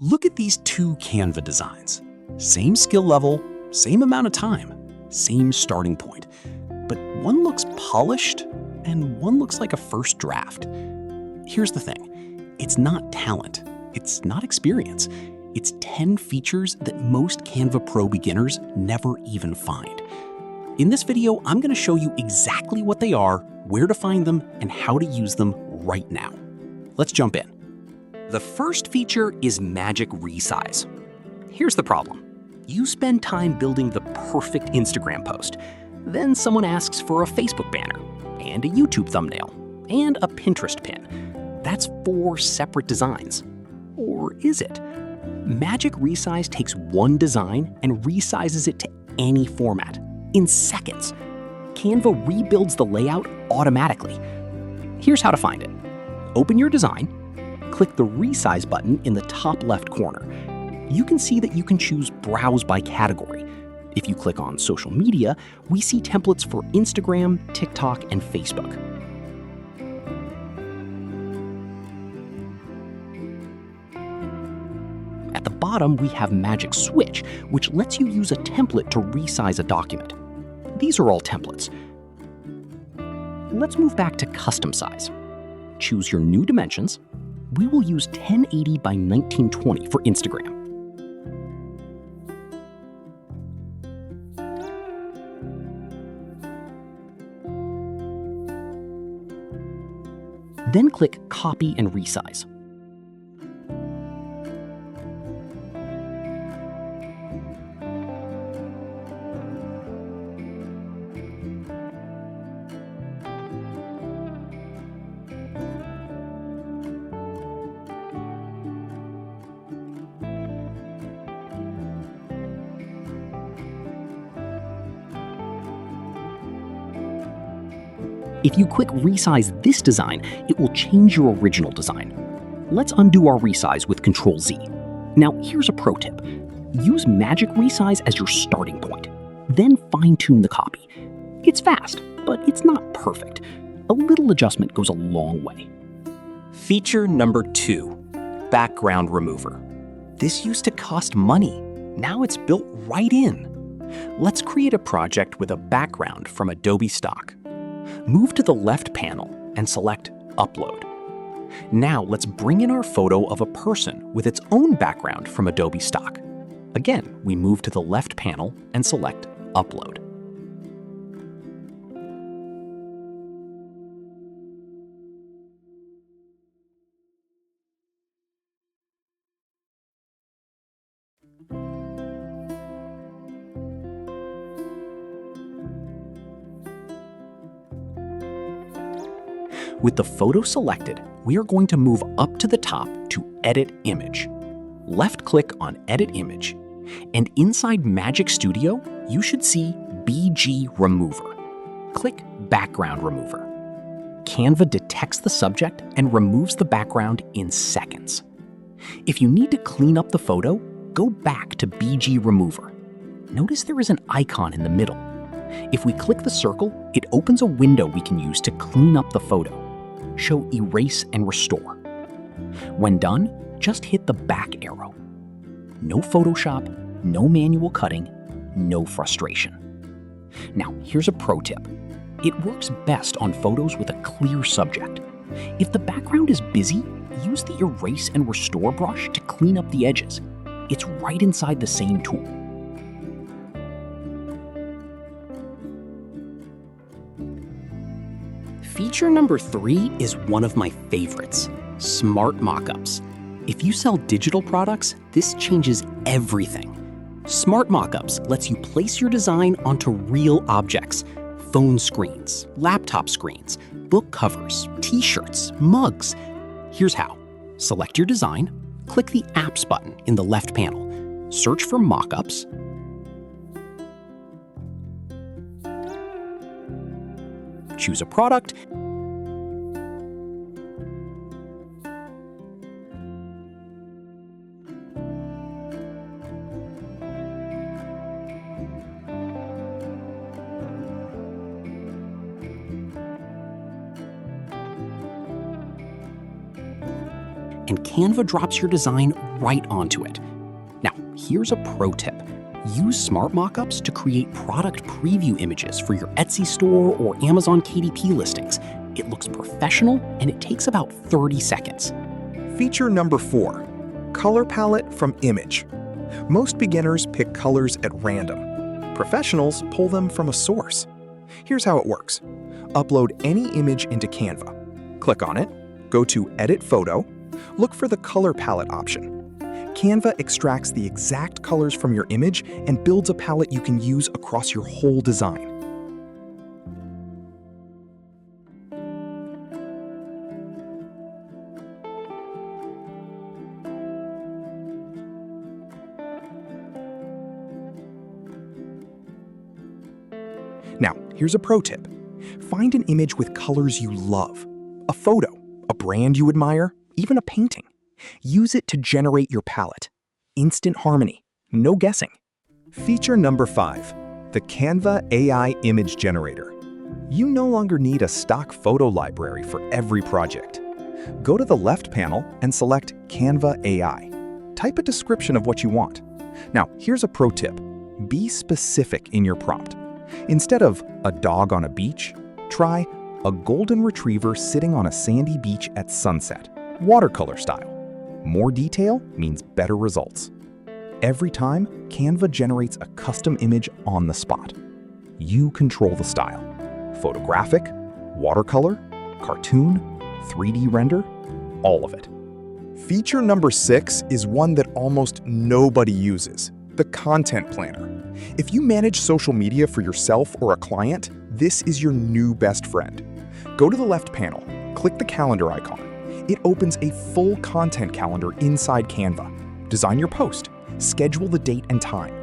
Look at these two Canva designs. Same skill level, same amount of time, same starting point. But one looks polished and one looks like a first draft. Here's the thing. It's not talent. It's not experience. It's 10 features that most Canva Pro beginners never even find. In this video, I'm going to show you exactly what they are, where to find them, and how to use them right now. Let's jump in. The first feature is Magic Resize. Here's the problem. You spend time building the perfect Instagram post. Then someone asks for a Facebook banner, and a YouTube thumbnail, and a Pinterest pin. That's 4 separate designs. Or is it? Magic Resize takes one design and resizes it to any format in seconds. Canva rebuilds the layout automatically. Here's how to find it. Open your design, click the Resize button in the top left corner. You can see that you can choose Browse by category. If you click on Social Media, we see templates for Instagram, TikTok, and Facebook. At the bottom, we have Magic Switch, which lets you use a template to resize a document. These are all templates. Let's move back to Custom Size. Choose your new dimensions. We will use 1080 by 1920 for Instagram. Then click Copy and Resize. If you click Resize this design, it will change your original design. Let's undo our resize with Ctrl-Z. Now, here's a pro tip. Use Magic Resize as your starting point. Then fine-tune the copy. It's fast, but it's not perfect. A little adjustment goes a long way. Feature number 2, Background Remover. This used to cost money. Now it's built right in. Let's create a project with a background from Adobe Stock. Move to the left panel and select Upload. Now let's bring in our photo of a person with its own background from Adobe Stock. Again, we move to the left panel and select Upload. With the photo selected, we are going to move up to the top to Edit Image. Left-click on Edit Image, and inside Magic Studio, you should see BG Remover. Click Background Remover. Canva detects the subject and removes the background in seconds. If you need to clean up the photo, go back to BG Remover. Notice there is an icon in the middle. If we click the circle, it opens a window we can use to clean up the photo. Show Erase and Restore. When done, just hit the back arrow. No Photoshop, no manual cutting, no frustration. Now, here's a pro tip. It works best on photos with a clear subject. If the background is busy, use the Erase and Restore brush to clean up the edges. It's right inside the same tool. Feature number 3 is one of my favorites, Smart Mockups. If you sell digital products, this changes everything. Smart Mockups lets you place your design onto real objects, phone screens, laptop screens, book covers, t-shirts, mugs. Here's how. Select your design, click the Apps button in the left panel, search for Mockups, choose a product, and Canva drops your design right onto it. Now, here's a pro tip. Use Smart Mockups to create product preview images for your Etsy store or Amazon KDP listings. It looks professional and it takes about 30 seconds. Feature number 4, color palette from image. Most beginners pick colors at random. Professionals pull them from a source. Here's how it works. Upload any image into Canva. Click on it, go to Edit Photo, look for the color palette option. Canva extracts the exact colors from your image and builds a palette you can use across your whole design. Now, here's a pro tip. Find an image with colors you love. A photo, a brand you admire, even a painting. Use it to generate your palette. Instant harmony, no guessing. Feature number 5, the Canva AI Image Generator. You no longer need a stock photo library for every project. Go to the left panel and select Canva AI. Type a description of what you want. Now, here's a pro tip. Be specific in your prompt. Instead of a dog on a beach, try a golden retriever sitting on a sandy beach at sunset, watercolor style. More detail means better results. Every time, Canva generates a custom image on the spot. You control the style. Photographic, watercolor, cartoon, 3D render, all of it. Feature number 6 is one that almost nobody uses, the Content Planner. If you manage social media for yourself or a client, this is your new best friend. Go to the left panel, click the calendar icon. It opens a full content calendar inside Canva. Design your post, schedule the date and time.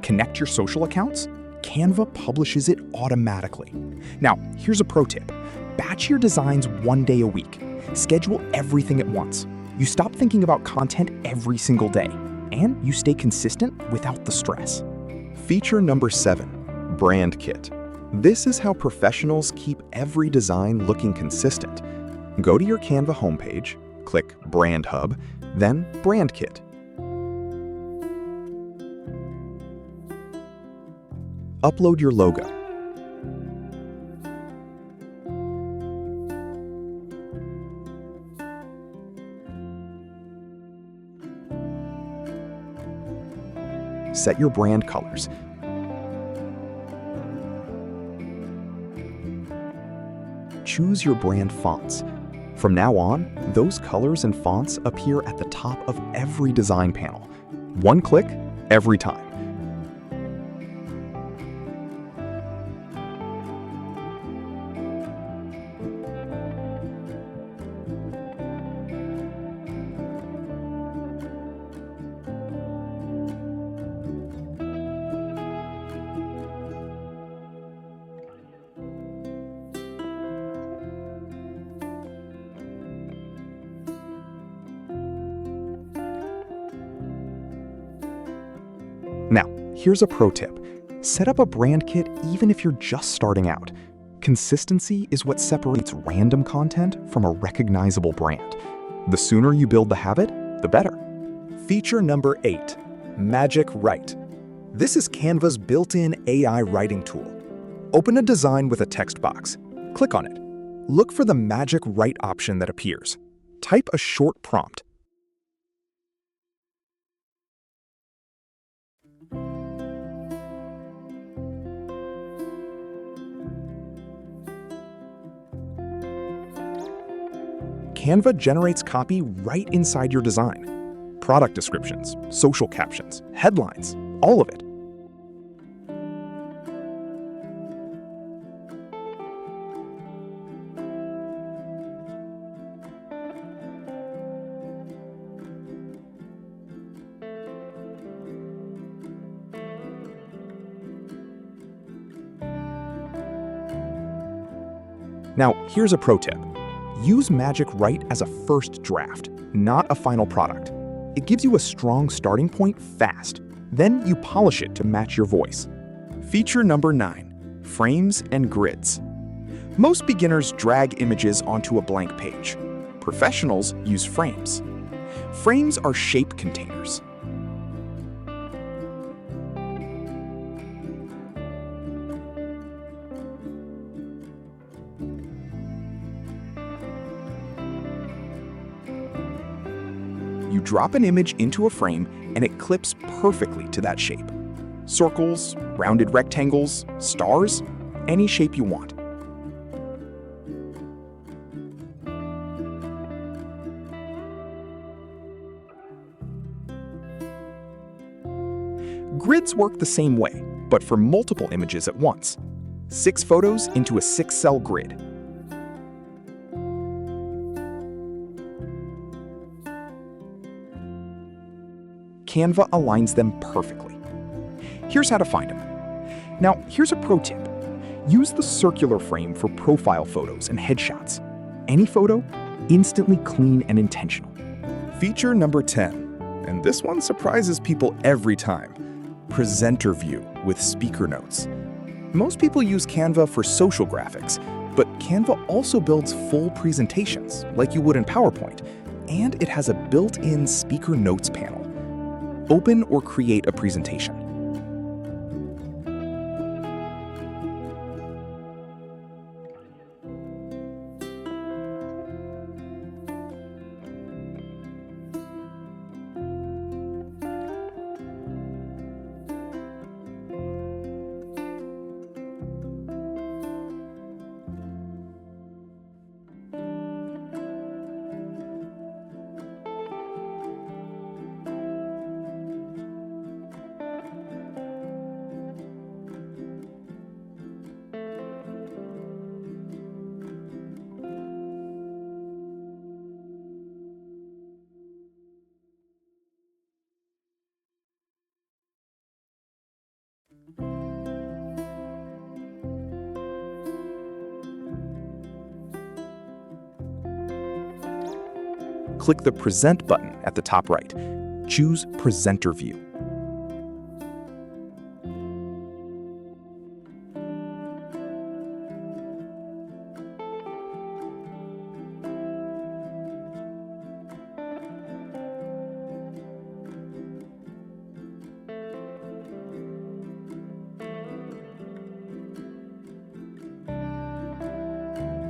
Connect your social accounts. Canva publishes it automatically. Now, here's a pro tip. Batch your designs one day a week. Schedule everything at once. You stop thinking about content every single day, and you stay consistent without the stress. Feature number 7, Brand Kit. This is how professionals keep every design looking consistent. Go to your Canva homepage, click Brand Hub, then Brand Kit. Upload your logo. Set your brand colors. Choose your brand fonts. From now on, those colors and fonts appear at the top of every design panel. One click, every time. Now, here's a pro tip. Set up a brand kit even if you're just starting out. Consistency is what separates random content from a recognizable brand. The sooner you build the habit, the better. Feature number 8, Magic Write. This is Canva's built-in AI writing tool. Open a design with a text box. Click on it. Look for the Magic Write option that appears. Type a short prompt. Canva generates copy right inside your design. Product descriptions, social captions, headlines, all of it. Now, here's a pro tip. Use Magic Write as a first draft, not a final product. It gives you a strong starting point fast. Then you polish it to match your voice. Feature number 9, Frames and Grids. Most beginners drag images onto a blank page. Professionals use frames. Frames are shape containers. You drop an image into a frame and it clips perfectly to that shape. Circles, rounded rectangles, stars, any shape you want. Grids work the same way, but for multiple images at once. 6 photos into a 6-cell grid. Canva aligns them perfectly. Here's how to find them. Now, here's a pro tip. Use the circular frame for profile photos and headshots. Any photo, instantly clean and intentional. Feature number 10, and this one surprises people every time. Presenter view with speaker notes. Most people use Canva for social graphics, but Canva also builds full presentations like you would in PowerPoint, and it has a built-in speaker notes panel. Open or create a presentation. Click the Present button at the top right. Choose Presenter View.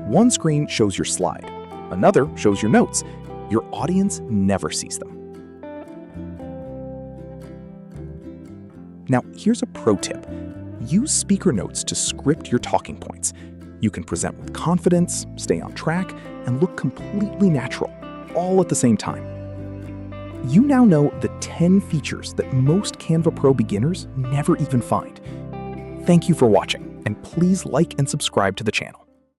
One screen shows your slide. Another shows your notes. Your audience never sees them. Now, here's a pro tip. Use speaker notes to script your talking points. You can present with confidence, stay on track, and look completely natural, all at the same time. You now know the 10 features that most Canva Pro beginners never even find. Thank you for watching, and please like and subscribe to the channel.